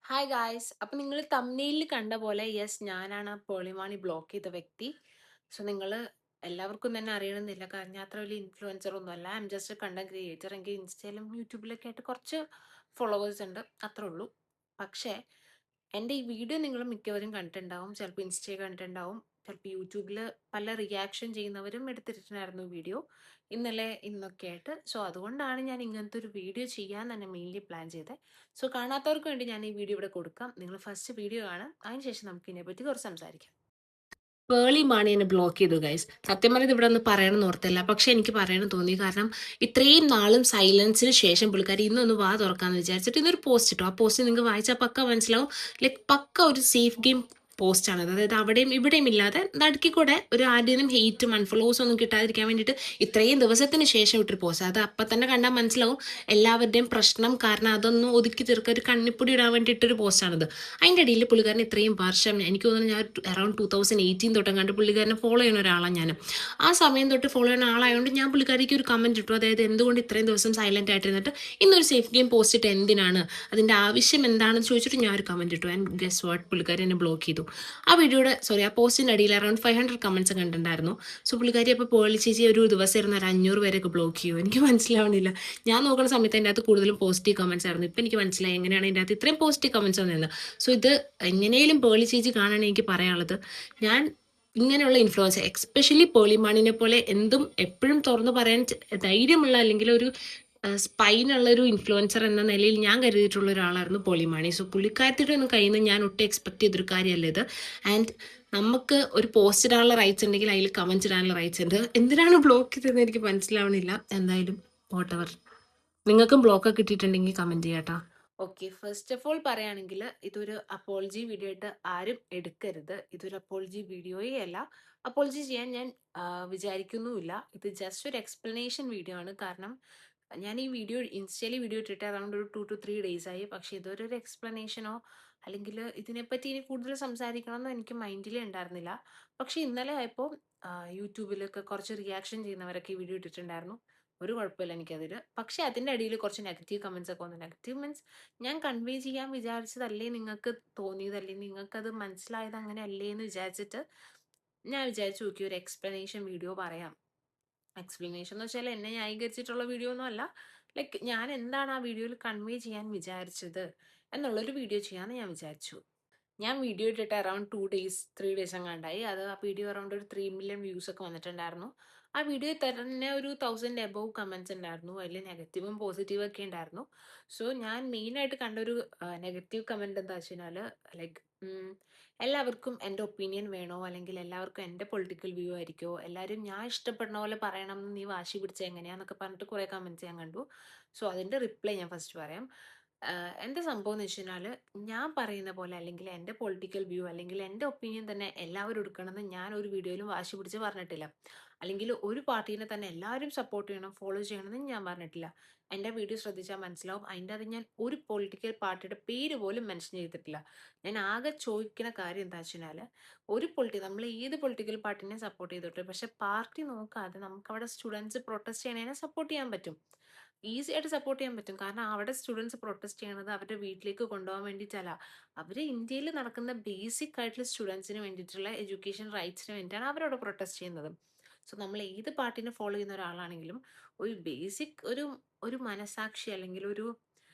Hi guys. അപ്പൊ നിങ്ങൾ തമ്നെയിലിൽ കണ്ട പോലെ യെസ് ഞാനാണ് ആ പേളിമാണി ബ്ലോക്ക് ചെയ്ത വ്യക്തി. സോ നിങ്ങൾ എല്ലാവർക്കും തന്നെ അറിയണമെന്നില്ല, കാരണം ഞാൻ അത്ര വലിയ ഇൻഫ്ലുവൻസർ ഒന്നും അല്ല. I am just content creator. എനിക്ക് ഇൻസ്റ്റയിലും യൂട്യൂബിലൊക്കെ ആയിട്ട് കുറച്ച് ഫോളോവേഴ്സ് ഉണ്ട്, അത്രേ ഉള്ളൂ. പക്ഷേ എൻ്റെ ഈ വീഡിയോ നിങ്ങൾ മിക്കവരും കണ്ടിട്ടുണ്ടാവും, ചിലപ്പോൾ ഇൻസ്റ്റയിൽ കണ്ടിട്ടുണ്ടാവും, ചിലപ്പോൾ യൂട്യൂബിൽ പല റിയാക്ഷൻ ചെയ്യുന്നവരും എടുത്തിട്ടുണ്ടായിരുന്നു വീഡിയോ ഇന്നലെ ഇന്നൊക്കെ ആയിട്ട്. സോ അതുകൊണ്ടാണ് ഞാൻ ഇങ്ങനത്തെ ഒരു വീഡിയോ ചെയ്യാൻ തന്നെ മെയിൻലി പ്ലാൻ ചെയ്തത്. സോ കാണാത്തവർക്ക് വേണ്ടി ഞാൻ ഈ വീഡിയോ ഇവിടെ കൊടുക്കാം. നിങ്ങൾ ഫസ്റ്റ് വീഡിയോ കാണാം, അതിനുശേഷം നമുക്ക് ഇതിനെപ്പറ്റി കുറച്ച് സംസാരിക്കാം. പേളി മാണി എന്നെ ബ്ലോക്ക് ചെയ്തു ഗൈസ്. സത്യം പറഞ്ഞത് ഇവിടെ ഒന്ന് പറയണമെന്ന് ഓർത്തില്ല, പക്ഷെ എനിക്ക് പറയണം തോന്നി. കാരണം ഇത്രയും നാളും സൈലൻസിന് ശേഷം പുള്ളിക്കാരി ഇന്നൊന്ന് വാ തുറക്കാന്ന് വിചാരിച്ചിട്ട് ഇന്നൊരു പോസ്റ്റ് ഇട്ടു. ആ പോസ്റ്റ് നിങ്ങൾക്ക് വായിച്ചാൽ പക്ക മനസ്സിലാവും. ലൈക്ക് പക്ക ഒരു സേഫ് ഗെയിം പോസ്റ്റ് ആണ്. അതായത് അവിടെയും ഇവിടെയും ഇല്ലാതെ നടുക്കി കൂടെ ഒരു ആരുടെയും ഹെയ്റ്റും അൺഫോളോവേഴ്സും ഒന്നും കിട്ടാതിരിക്കാൻ വേണ്ടിയിട്ട് ഇത്രയും ദിവസത്തിന് ശേഷം ഇട്ടൊരു പോസ്റ്റ്. അത് അപ്പം തന്നെ കണ്ടാൽ മനസ്സിലാവും എല്ലാവരുടെയും പ്രശ്നം. കാരണം അതൊന്നും ഒതുക്കി തീർക്കുക, ഒരു കണ്ണിപ്പൊടി ഇടാൻ വേണ്ടിയിട്ടൊരു പോസ്റ്റാണിത്. അതിൻ്റെ ഇടയിൽ പുള്ളിക്കാരൻ ഇത്രയും വർഷം, എനിക്ക് തോന്നുന്നു ഞാൻ അറൗണ്ട് 2018 തൊട്ടും കണ്ട് പുള്ളിക്കാരനെ ഫോളോ ചെയ്യുന്ന ഒരാളാണ് ഞാൻ. ആ സമയം തൊട്ട് ഫോളോ ചെയ്യുന്ന ആളായതുകൊണ്ട് ഞാൻ പുള്ളിക്കാരിക്ക് ഒരു കമൻറ്റ് ഇട്ടു. അതായത് എന്തുകൊണ്ട് ഇത്രയും ദിവസം സൈലൻ്റ് ആയിട്ടിരുന്നിട്ട് ഇന്നൊരു സേഫ് ഗെയിം പോസ്റ്റ് ഇട്ട് എന്തിനാണ്, അതിൻ്റെ ആവശ്യം എന്താണെന്ന് ചോദിച്ചിട്ട് ഞാൻ ഒരു കമൻറ്റ് ഇട്ടു. ആൻഡ് ഗസ് വാട്ട്, പുള്ളിക്കാരി എന്നെ ബ്ലോക്ക് ചെയ്തു. ആ പോസ്റ്റിൻ്റെ അടിയിൽ അറൗണ്ട് 500 കമൻറ്റ്സ് കണ്ടിട്ടുണ്ടായിരുന്നു. സോ പുള്ളിക്കാരി അപ്പോൾ പേളി ചേച്ചി ഒരു ദിവസം ഇരുന്ന് ഒരു 500 പേരൊക്കെ ബ്ലോക്ക് ചെയ്യും. എനിക്ക് മനസ്സിലാവണില്ല. ഞാൻ നോക്കുന്ന സമയത്ത് അതിൻ്റെ അകത്ത് കൂടുതലും പോസിറ്റീവ് കമൻറ്റ്സ് ആയിരുന്നു. ഇപ്പം എനിക്ക് മനസ്സിലായി എങ്ങനെയാണ് ഇതിൻ്റെ അകത്ത് ഇത്രയും പോസിറ്റീവ് കമൻറ്റ്സ് വന്നതെന്ന്. സോ ഇത് എങ്ങനെയും പേളി ചേച്ചി കാണാൻ എനിക്ക് പറയാനുള്ളത്, ഞാൻ ഇങ്ങനെയുള്ള ഇൻഫ്ലുവൻസർ എക്സ്പെഷ്യലി പേളിമാണിനെ പോലെ എന്തും എപ്പോഴും തുറന്നു പറയാൻ ധൈര്യമുള്ള, അല്ലെങ്കിൽ ഒരു സ്പൈനുള്ള ഒരു ഇൻഫ്ലുവൻസർ എന്ന നിലയിൽ ഞാൻ കരുതിയിട്ടുള്ള ഒരാളായിരുന്നു പേളിമാണി. സോ പുള്ളിക്കാരത്തിയുടെ ഒന്നും കയ്യിൽ നിന്ന് ഞാൻ ഒട്ടും എക്സ്പെക്ട് ചെയ്തൊരു കാര്യമല്ല ഇത്. ആൻഡ് നമുക്ക് ഒരു പോസ്റ്റ് ഇടാനുള്ള റൈറ്റ്സ് ഉണ്ടെങ്കിൽ അതിൽ കമൻറ്റ് ഇടാനുള്ള റൈറ്റ്സ് ഉണ്ട്. എന്തിനാണ് ബ്ലോക്ക് ചെയ്തതെന്ന് എനിക്ക് മനസ്സിലാവണില്ല. എന്തായാലും വോട്ടെവർ. നിങ്ങൾക്കും ബ്ലോക്ക് കിട്ടിയിട്ടുണ്ടെങ്കിൽ കമൻറ്റ് ചെയ്യാട്ടോ. ഓക്കെ, ഫസ്റ്റ് ഓഫ് ഓൾ പറയുകയാണെങ്കിൽ ഇതൊരു അപ്പോളജി വീഡിയോ ആയിട്ട് ആരും എടുക്കരുത്. ഇതൊരു അപ്പോളജി വീഡിയോയേ അല്ല. അപ്പോളജി ചെയ്യാൻ ഞാൻ വിചാരിക്കുന്നുമില്ല. ഇത് ജസ്റ്റ് ഒരു എക്സ്പ്ലനേഷൻ വീഡിയോ ആണ്. കാരണം ഞാൻ ഈ വീഡിയോ ഇൻസ്റ്റയിൽ വീഡിയോ ഇട്ടിട്ട് അറൗണ്ട് ഒരു 2 to 3 days ആയി. പക്ഷേ ഇതൊരു എക്സ്പ്ലനേഷനോ അല്ലെങ്കിൽ ഇതിനെപ്പറ്റി ഇനി കൂടുതൽ സംസാരിക്കണമെന്നോ എനിക്ക് മൈൻഡിലേ ഉണ്ടായിരുന്നില്ല. പക്ഷേ ഇന്നലെ ആയപ്പോൾ യൂട്യൂബിലൊക്കെ കുറച്ച് റിയാക്ഷൻ ചെയ്യുന്നവരൊക്കെ ഈ വീഡിയോ ഇട്ടിട്ടുണ്ടായിരുന്നു. ഒരു കുഴപ്പമില്ല എനിക്കതിൽ. പക്ഷേ അതിൻ്റെ അടിയിൽ കുറച്ച് നെഗറ്റീവ് കമൻസ് ഒക്കെ വന്നു. നെഗറ്റീവ് മീൻസ് ഞാൻ കൺവേ ചെയ്യാൻ വിചാരിച്ചതല്ലേ നിങ്ങൾക്ക് തോന്നിയതല്ലേ, നിങ്ങൾക്കത് മനസ്സിലായത് അങ്ങനെ അല്ലേ എന്ന് വിചാരിച്ചിട്ട് ഞാൻ വിചാരിച്ചു നോക്കി ഒരു എക്സ്പ്ലനേഷൻ വീഡിയോ പറയാം. എക്സ്പ്ലനേഷൻ എന്ന് വെച്ചാൽ എന്നെ ന്യായീകരിച്ചിട്ടുള്ള വീഡിയോ ഒന്നും അല്ല. ലൈക്ക് ഞാൻ എന്താണ് ആ വീഡിയോയിൽ കൺവേ ചെയ്യാൻ വിചാരിച്ചത് എന്നുള്ളൊരു വീഡിയോ ചെയ്യാമെന്ന് ഞാൻ വിചാരിച്ചു. ഞാൻ വീഡിയോ ഇട്ടിട്ട് അറൗണ്ട് 2 days 3 days എങ്ങാണ്ടായി. ആ വീഡിയോ അറൗണ്ട് ഒരു 3 million വ്യൂസ് ഒക്കെ വന്നിട്ടുണ്ടായിരുന്നു. ആ വീഡിയോ തന്നെ ഒരു 1000 എബോവ് കമൻറ്റ്സ് ഉണ്ടായിരുന്നു. അതിൽ നെഗറ്റീവും പോസിറ്റീവും ഒക്കെ ഉണ്ടായിരുന്നു. സോ ഞാൻ മെയിനായിട്ട് കണ്ടൊരു നെഗറ്റീവ് കമൻറ്റ് എന്താ വെച്ച് കഴിഞ്ഞാൽ, ലൈക്ക് എല്ലാവർക്കും എൻ്റെ ഒപ്പീനിയൻ വേണോ, അല്ലെങ്കിൽ എല്ലാവർക്കും എൻ്റെ പൊളിറ്റിക്കൽ വ്യൂ ആയിരിക്കുമോ, എല്ലാവരും ഞാൻ ഇഷ്ടപ്പെടുന്ന പോലെ പറയണം എന്ന് നീ വാശി പിടിച്ച എങ്ങനെയാന്നൊക്കെ പറഞ്ഞിട്ട് കുറേ കമൻറ്റ്സ് ഞാൻ കണ്ടു. സോ അതിൻ്റെ റിപ്ലൈ ഞാൻ ഫസ്റ്റ് പറയാം. എന്താ സംഭവം എന്ന് വെച്ച് കഴിഞ്ഞാൽ, ഞാൻ പറയുന്ന പോലെ അല്ലെങ്കിൽ എൻ്റെ പൊളിറ്റിക്കൽ വ്യൂ അല്ലെങ്കിൽ എൻ്റെ ഒപ്പീനിയൻ തന്നെ എല്ലാവരും എടുക്കണമെന്ന് ഞാൻ ഒരു വീഡിയോയിലും വാശി പിടിച്ച് പറഞ്ഞിട്ടില്ല. അല്ലെങ്കിൽ ഒരു പാർട്ടീനെ തന്നെ എല്ലാവരും സപ്പോർട്ട് ചെയ്യണം ഫോളോ ചെയ്യണമെന്ന് ഞാൻ പറഞ്ഞിട്ടില്ല. എൻ്റെ വീഡിയോ ശ്രദ്ധിച്ചാൽ മനസ്സിലാവും, അതിൻ്റെ അത് ഞാൻ ഒരു പൊളിറ്റിക്കൽ പാർട്ടിയുടെ പേര് പോലും മെൻഷൻ ചെയ്തിട്ടില്ല. ഞാൻ ആകെ ചോദിക്കുന്ന കാര്യം എന്താ വെച്ച് കഴിഞ്ഞാൽ, നമ്മൾ ഏത് പൊളിറ്റിക്കൽ പാർട്ടിനെ സപ്പോർട്ട് ചെയ്തിട്ട്, പക്ഷെ പാർട്ടി നോക്കാതെ നമുക്ക് അവിടെ സ്റ്റുഡൻസ് പ്രൊട്ടസ്റ്റ് ചെയ്യണതിനെ സപ്പോർട്ട് ചെയ്യാൻ പറ്റും. ഈസി ആയിട്ട് സപ്പോർട്ട് ചെയ്യാൻ പറ്റും. കാരണം അവിടെ സ്റ്റുഡൻസ് പ്രൊട്ടസ്റ്റ് ചെയ്യണത് അവരുടെ വീട്ടിലേക്ക് കൊണ്ടുപോകാൻ വേണ്ടിയിട്ടല്ല. അവർ ഇന്ത്യയിൽ നടക്കുന്ന ബേസിക് ആയിട്ടുള്ള സ്റ്റുഡൻസിന് വേണ്ടിയിട്ടുള്ള എഡ്യൂക്കേഷൻ റൈറ്റ്സിന് വേണ്ടിയിട്ടാണ് അവരവിടെ പ്രൊട്ടസ്റ്റ് ചെയ്യുന്നത്. സോ നമ്മൾ ഏത് പാർട്ടിനെ ഫോളോ ചെയ്യുന്ന ഒരാളാണെങ്കിലും ഒരു ബേസിക് ഒരു മനസാക്ഷി അല്ലെങ്കിൽ ഒരു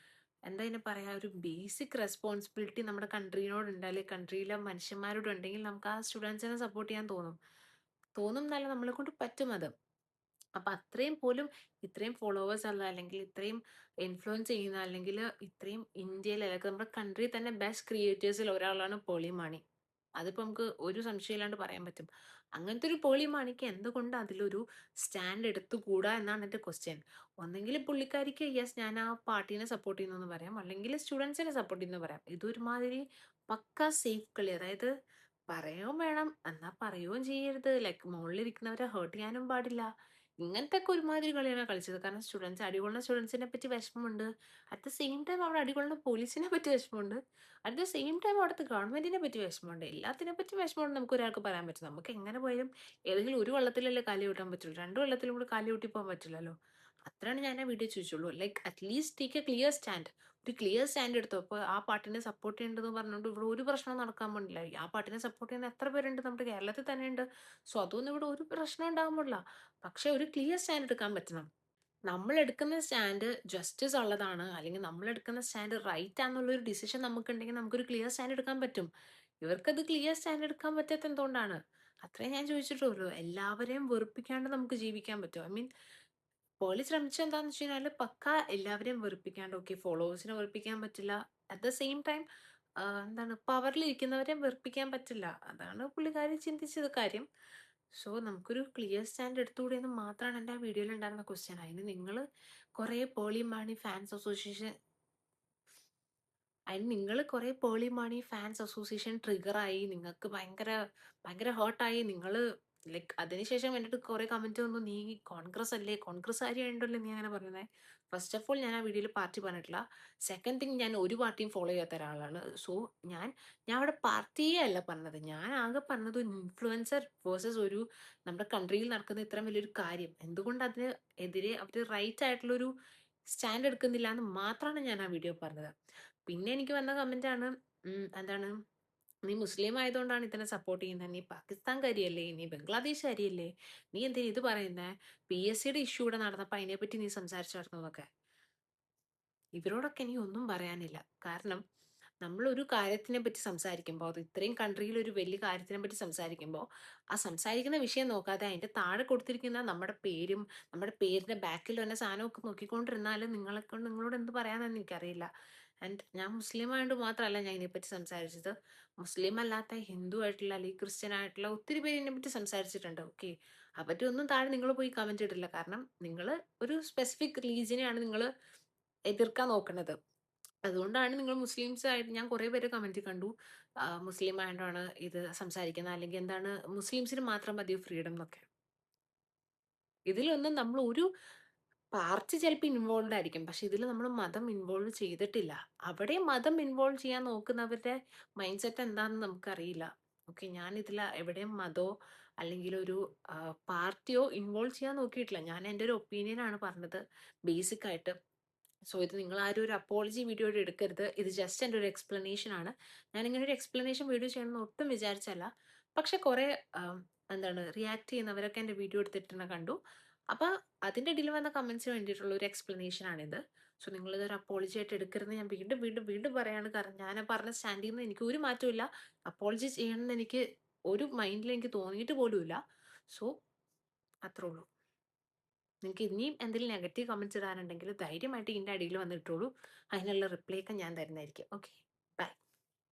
എന്താ ഇതിനെ പറയാ, ഒരു ബേസിക് റെസ്പോൺസിബിലിറ്റി നമ്മുടെ കൺട്രീനോടുണ്ട്, അല്ലെങ്കിൽ കൺട്രിയിലെ മനുഷ്യന്മാരോടുണ്ടെങ്കിൽ നമുക്ക് ആ സ്റ്റുഡൻസിനെ സപ്പോർട്ട് ചെയ്യാൻ തോന്നും. തോന്നും എന്നല്ല, നമ്മളെ കൊണ്ട് പറ്റും അത്. അപ്പൊ അത്രയും പോലും ഇത്രയും ഫോളോവേഴ്സ് ഉള്ള, അല്ലെങ്കിൽ ഇത്രയും ഇൻഫ്ലുവൻസ് ചെയ്യുന്ന, അല്ലെങ്കിൽ ഇത്രയും ഇന്ത്യയിലെ, അല്ലെങ്കിൽ നമ്മുടെ കൺട്രി തന്നെ ബെസ്റ്റ് ക്രിയേറ്റേഴ്സിൽ ഒരാളാണ് പേളി മാണി. അതിപ്പോ നമുക്ക് ഒരു സംശയമില്ലാണ്ട് പറയാൻ പറ്റും. അങ്ങനത്തെ ഒരു പേളി മാണിക്ക് എന്തുകൊണ്ട് അതിലൊരു സ്റ്റാൻഡ് എടുത്തുകൂടാ എന്നാണ് എൻ്റെ ക്വസ്റ്റ്യൻ. ഒന്നെങ്കിൽ പുള്ളിക്കാരിക്ക് യെസ് ഞാൻ ആ പാർട്ടീനെ സപ്പോർട്ട് ചെയ്യുന്നു പറയാം, അല്ലെങ്കിൽ സ്റ്റുഡൻസിനെ സപ്പോർട്ട് ചെയ്യുന്നു പറയാം. ഇതൊരുമാതിരി പക്ക സേഫ് കളി. അതായത് പറയുകയും വേണം എന്നാ പറയുകയും ചെയ്യരുത്. ലൈക്ക് മുകളിലിരിക്കുന്നവരെ ഹേർട്ട് ചെയ്യാനും പാടില്ല. ഇങ്ങനത്തെ ഒക്കെ ഒരുമാതിരി കളിയാണ് കളിച്ചത്. കാരണം അടികൊള്ളുന്ന സ്റ്റുഡൻസിനെ പറ്റി വിഷമമുണ്ട്. അറ്റ് ദ സെയിം ടൈം അവിടെ അടികൊള്ളുന്ന പോലീസിനെ പറ്റി വിഷമമുണ്ട്. അറ്റ് ദ സെയിം ടൈം അവിടുത്തെ ഗവൺമെന്റിനെ പറ്റി വിഷമമുണ്ട്. എല്ലാത്തിനെ പറ്റി വിഷമമുണ്ട് നമുക്ക് ഒരാൾക്ക് പറയാൻ പറ്റും. നമുക്ക് എങ്ങനെ പോയാലും ഏതെങ്കിലും ഒരു വെള്ളത്തിലല്ലേ കാലി കൂട്ടാൻ പറ്റുള്ളൂ. 2 വെള്ളത്തിലും കൂടെ കാലി കൂട്ടി പോകാൻ പറ്റില്ലല്ലോ. അത്രയാണ് ഞാൻ ആ വീഡിയോ ചോദിച്ചുള്ളൂ. Like at least take a clear stand. ഒരു ക്ലിയർ സ്റ്റാൻഡ് എടുത്തോ. ഇപ്പൊ ആ പാർട്ടിനെ സപ്പോർട്ട് ചെയ്യണ്ടെന്ന് പറഞ്ഞുകൊണ്ട് ഇവിടെ ഒരു പ്രശ്നവും നടക്കാൻ പോണില്ല. ആ പാർട്ടിനെ സപ്പോർട്ട് ചെയ്യുന്ന എത്ര പേരുണ്ട് നമ്മുടെ കേരളത്തിൽ തന്നെ ഉണ്ട്. സോ അതൊന്നും ഇവിടെ ഒരു പ്രശ്നം ഉണ്ടാകാൻ പോണില്ല. പക്ഷെ ഒരു ക്ലിയർ സ്റ്റാൻഡ് എടുക്കാൻ പറ്റണം. നമ്മൾ എടുക്കുന്ന സ്റ്റാൻഡ് ജസ്റ്റിസ് ഉള്ളതാണ്, അല്ലെങ്കിൽ നമ്മൾ എടുക്കുന്ന സ്റ്റാൻഡ് റൈറ്റ് ആണെന്നുള്ളൊരു ഡിസിഷൻ നമുക്കുണ്ടെങ്കിൽ നമുക്കൊരു ക്ലിയർ സ്റ്റാൻഡ് എടുക്കാൻ പറ്റും. ഇവർക്കത് ക്ലിയർ സ്റ്റാൻഡ് എടുക്കാൻ പറ്റാത്ത എന്തുകൊണ്ടാണ്? അത്രേ ഞാൻ ചോദിച്ചിട്ടുള്ളൂ. എല്ലാവരെയും വെറുപ്പിക്കാണ്ട് നമുക്ക് ജീവിക്കാൻ പറ്റും. ഐ മീൻ പോളി ശ്രമിച്ചത് എന്താന്ന് വെച്ച് കഴിഞ്ഞാല് പക്ക എല്ലാവരെയും വെറുപ്പിക്കാണ്ട്, ഓക്കെ ഫോളോവേഴ്സിനെ വെറുപ്പിക്കാൻ പറ്റില്ല, അറ്റ് ദ സെയിം ടൈം എന്താണ് പവറിൽ ഇരിക്കുന്നവരെയും വെറുപ്പിക്കാൻ പറ്റില്ല. അതാണ് പുള്ളിക്കാരി ചിന്തിച്ചത് കാര്യം. സോ നമുക്കൊരു ക്ലിയർ സ്റ്റാൻഡ് എടുത്തുകൂടെ എന്ന് മാത്രമാണ് എൻ്റെ ആ വീഡിയോയിൽ ഉണ്ടായിരുന്ന ക്വസ്റ്റ്യൻ. അതിന് നിങ്ങൾ കുറേ പോളി മാണി ഫാൻസ് അസോസിയേഷൻ അതിന് നിങ്ങൾ കുറെ പേർളി മാണി ഫാൻസ് അസോസിയേഷൻ ട്രിഗറായി, നിങ്ങൾക്ക് ഭയങ്കര ഭയങ്കര ഹേർട്ടായി. നിങ്ങൾ ലൈക്ക് അതിനുശേഷം എൻ്റെ അടുത്ത് കുറെ കമന്റ് വന്നു, നീ കോൺഗ്രസ് അല്ലേ, കോൺഗ്രസ് ആരി ആയതുകൊണ്ടല്ലേ നീ അങ്ങനെ പറയുന്നത്. ഫസ്റ്റ് ഓഫ് ഓൾ ഞാൻ ആ വീഡിയോയിൽ പാർട്ടി പറഞ്ഞിട്ടില്ല. സെക്കൻഡ് തിങ്, ഞാൻ ഒരു പാർട്ടിയും ഫോളോ ചെയ്യാത്ത ഒരാളാണ്. സോ ഞാൻ ഞാൻ അവിടെ പാർട്ടിയേ അല്ല പറഞ്ഞത്. ഞാൻ ആകെ പറഞ്ഞത് ഒരു ഇൻഫ്ലുവൻസർ വേഴ്സസ് ഒരു നമ്മുടെ കൺട്രിയിൽ നടക്കുന്ന ഇത്രയും വലിയൊരു കാര്യം എന്തുകൊണ്ട് അതിന് എതിരെ അവർ റൈറ്റ് ആയിട്ടുള്ളൊരു സ്റ്റാൻഡ് എടുക്കുന്നില്ല എന്ന് മാത്രമാണ് ഞാൻ ആ വീഡിയോ പറഞ്ഞത്. പിന്നെ എനിക്ക് വന്ന കമന്റാണ്, എന്താണ്, നീ മുസ്ലിം ആയതുകൊണ്ടാണ് ഇതിനെ സപ്പോർട്ട് ചെയ്യുന്നത്, നീ പാകിസ്ഥാൻകാരിയല്ലേ, നീ ബംഗ്ലാദേശുകാരിയല്ലേ, നീ എന്തിനാ ഇത് പറയുന്നേ, PSCയുടെ ഇഷ്യൂ ഇവിടെ നടന്നപ്പോൾ അതിനെപ്പറ്റി നീ സംസാരിച്ചായിരുന്നു എന്നൊക്കെ. ഇവരോടൊക്കെ എനിക്ക് ഒന്നും പറയാനില്ല. കാരണം നമ്മൾ ഒരു കാര്യത്തിനെ പറ്റി സംസാരിക്കുമ്പോൾ, അത് ഇത്രയും കൺട്രിയിൽ ഒരു വലിയ കാര്യത്തിനെ പറ്റി സംസാരിക്കുമ്പോൾ, ആ സംസാരിക്കുന്ന വിഷയം നോക്കാതെ അതിന്റെ താഴെ കൊടുത്തിരിക്കുന്ന നമ്മുടെ പേരും നമ്മുടെ പേരിന്റെ ബാക്കിൽ വന്ന സാധനമൊക്കെ നോക്കിക്കൊണ്ടിരുന്നാൽ നിങ്ങളോട് എന്ത് പറയാനെന്ന് എനിക്കറിയില്ല. ആൻഡ് ഞാൻ മുസ്ലിം ആയതുകൊണ്ട് മാത്രമല്ല ഞാൻ ഇതിനെപ്പറ്റി സംസാരിച്ചത്. മുസ്ലിം അല്ലാത്ത ഹിന്ദു ആയിട്ടുള്ള അല്ലെങ്കിൽ ക്രിസ്ത്യൻ ആയിട്ടുള്ള ഒത്തിരി പേര് ഇതിനെപ്പറ്റി സംസാരിച്ചിട്ടുണ്ട്. ഓക്കെ, അവരുടെ ഒന്നും താഴെ നിങ്ങൾ പോയി കമന്റ് ഇടില്ല. കാരണം നിങ്ങൾ ഒരു സ്പെസിഫിക് റിലീജിയനെയാണ് നിങ്ങൾ എതിർക്കാൻ നോക്കുന്നത്. അതുകൊണ്ടാണ് നിങ്ങൾ മുസ്ലിംസ് ആയിട്ട് ഞാൻ കുറെ പേര് കമന്റ് കണ്ടു, മുസ്ലിം ആയതുകൊണ്ടാണ് ഇത് സംസാരിക്കുന്നത്, അല്ലെങ്കിൽ എന്താണ് മുസ്ലിംസിന് മാത്രം മതിയോ ഫ്രീഡം എന്നൊക്കെ. ഇതിലൊന്നും നമ്മൾ ഒരു പാർട്ടി ചിലപ്പോൾ ഇൻവോൾവ് ആയിരിക്കും, പക്ഷെ ഇതിൽ നമ്മൾ മതം ഇൻവോൾവ് ചെയ്തിട്ടില്ല. അവിടെ മതം ഇൻവോൾവ് ചെയ്യാൻ നോക്കുന്നവരുടെ മൈൻഡ് സെറ്റ് എന്താണെന്ന് നമുക്കറിയില്ല. ഓക്കെ, ഞാൻ ഇതിൽ എവിടെയും മതമോ അല്ലെങ്കിൽ ഒരു പാർട്ടിയോ ഇൻവോൾവ് ചെയ്യാൻ നോക്കിയിട്ടില്ല. ഞാൻ എൻ്റെ ഒരു ഒപ്പീനിയൻ ആണ് പറഞ്ഞത് ബേസിക് ആയിട്ട്. സോ ഇത് നിങ്ങൾ ആരും ഒരു അപ്പോളജി വീഡിയോ എടുക്കരുത്. ഇത് ജസ്റ്റ് എൻ്റെ ഒരു എക്സ്പ്ലനേഷൻ ആണ്. ഞാൻ ഇങ്ങനെ ഒരു എക്സ്പ്ലനേഷൻ വീഡിയോ ചെയ്യണമെന്ന് ഒട്ടും വിചാരിച്ചല്ല. പക്ഷെ കുറെ എന്താണ് റിയാക്ട് ചെയ്യുന്നവരൊക്കെ എൻ്റെ വീഡിയോ എടുത്തിട്ട് കണ്ടു. അപ്പൊ അതിന്റെ ഇടയിൽ വന്ന കമന്റ്സിന് വേണ്ടിയിട്ടുള്ള ഒരു എക്സ്പ്ലനേഷൻ ആണിത്. സോ നിങ്ങൾ ഇതൊരു അപ്പോളജി ആയിട്ട് എടുക്കരുത് ഞാൻ വീണ്ടും വീണ്ടും വീണ്ടും പറയാണ്. കാരണം ഞാൻ പറഞ്ഞ സ്റ്റാൻഡിൽ നിന്ന് എനിക്ക് ഒരു മാറ്റവും ഇല്ല. അപ്പോളജി ചെയ്യണമെന്ന് എനിക്ക് ഒരു മൈൻഡിൽ എനിക്ക് തോന്നിയിട്ട് പോലും ഇല്ല. സോ അത്രേ ഉള്ളൂ. നിങ്ങൾക്ക് ഇനിയും എന്തെങ്കിലും നെഗറ്റീവ് കമന്റ്സ് ഇടാനുണ്ടെങ്കിൽ ധൈര്യമായിട്ട് ഇതിന്റെ അടിയിൽ വന്നിട്ടുള്ളൂ. അതിനുള്ള റിപ്ലൈ ഒക്കെ ഞാൻ തരുന്നതായിരിക്കും. Okay, by.